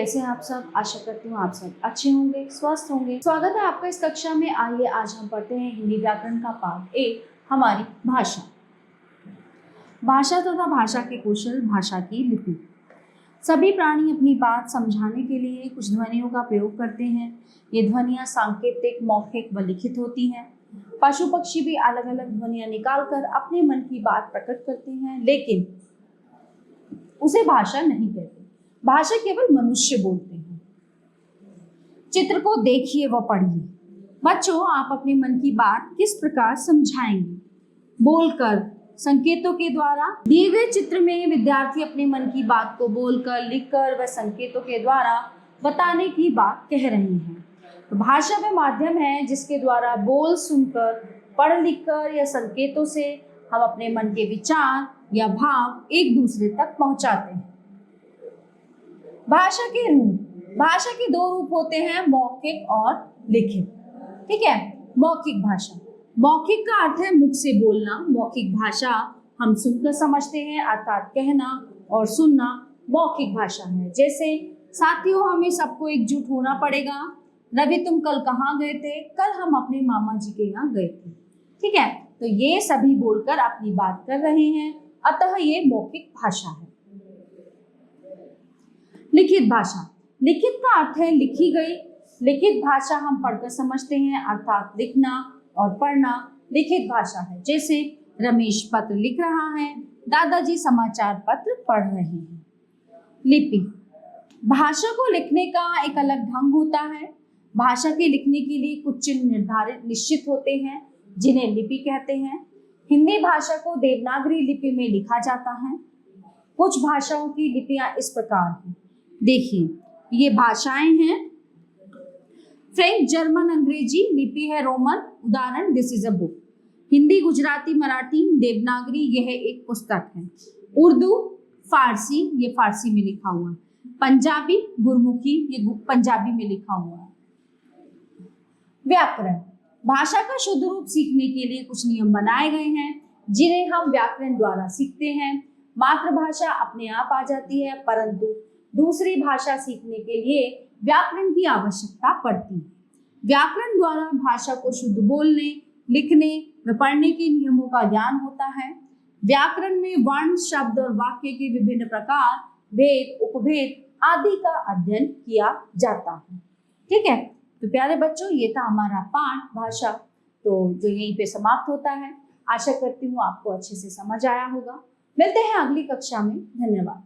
कैसे हैं आप सब। आशा करती हूँ आप सब अच्छे होंगे, स्वस्थ होंगे। स्वागत है आपका इस कक्षा में। आइए आज हम पढ़ते हैं हिंदी व्याकरण का पाठ 1, हमारी भाषा। भाषा तथा भाषा के कौशल, भाषा की लिपि। सभी प्राणी अपनी बात समझाने के लिए कुछ ध्वनियों का प्रयोग करते हैं। ये ध्वनियाँ सांकेतिक, मौखिक व लिखित होती हैं। पशु पक्षी भी अलग अलग ध्वनियाँ निकालकर अपने मन की बात प्रकट करते हैं, लेकिन उसे भाषा नहीं कहते। भाषा केवल मनुष्य बोलते हैं। चित्र को देखिए व पढ़िए। बच्चों, आप अपने मन की बात किस प्रकार समझाएंगे? बोलकर, संकेतों के द्वारा। दिए गए चित्र में विद्यार्थी अपने मन की बात को बोलकर, लिखकर व संकेतों के द्वारा बताने की बात कह रहे हैं। तो भाषा वह माध्यम है जिसके द्वारा बोल सुनकर, पढ़ लिखकर या संकेतों से हम अपने मन के विचार या भाव एक दूसरे तक पहुंचाते हैं। भाषा के रूप। भाषा के दो रूप होते हैं, मौखिक और लिखित। ठीक है। मौखिक भाषा। मौखिक का अर्थ है मुख से बोलना। मौखिक भाषा हम सुनकर समझते हैं, अर्थात कहना और सुनना मौखिक भाषा है। जैसे साथियों, हमें सबको एकजुट होना पड़ेगा। रवि, तुम कल कहाँ गए थे? कल हम अपने मामा जी के यहाँ गए थे। ठीक है। तो ये सभी बोलकर अपनी बात कर रहे हैं, अतः ये मौखिक भाषा है। लिखित भाषा। लिखित का अर्थ है लिखी गई। लिखित भाषा हम पढ़कर समझते हैं, अर्थात लिखना और पढ़ना लिखित भाषा है। जैसे रमेश पत्र लिख रहा है, दादाजी समाचार पत्र पढ़ रहे हैं। लिपि। भाषा को लिखने का एक अलग ढंग होता है। भाषा के लिखने के लिए कुछ चिन्ह निर्धारित निश्चित होते हैं, जिन्हें लिपि कहते हैं। हिंदी भाषा को देवनागरी लिपि में लिखा जाता है। कुछ भाषाओं की लिपियां इस प्रकार हैं। देखिए, ये भाषाएं हैं। फ्रेंच, जर्मन, अंग्रेजी लिपि है रोमन। उदाहरण, this is a book. Hindi, Gujarati, Marathi, Devanagari, यह एक पुस्तक है। उर्दू, फारसी, ये फारसी में लिखा हुआ है। पंजाबी, गुरमुखी, ये पंजाबी में लिखा हुआ है। व्याकरण। भाषा का शुद्ध रूप सीखने के लिए कुछ नियम बनाए गए हैं, जिन्हें हम व्याकरण द्वारा सीखते हैं। मातृभाषा अपने आप आ जाती है, परंतु दूसरी भाषा सीखने के लिए व्याकरण की आवश्यकता पड़ती है। व्याकरण द्वारा भाषा को शुद्ध बोलने, लिखने व पढ़ने के नियमों का ज्ञान होता है। व्याकरण में वर्ण, शब्द और वाक्य के विभिन्न प्रकार, भेद, उपभेद आदि का अध्ययन किया जाता है। ठीक है। तो प्यारे बच्चों, ये था हमारा पाठ भाषा, तो जो यहीं पे समाप्त होता है। आशा करती हूँ आपको अच्छे से समझ आया होगा। मिलते हैं अगली कक्षा में। धन्यवाद।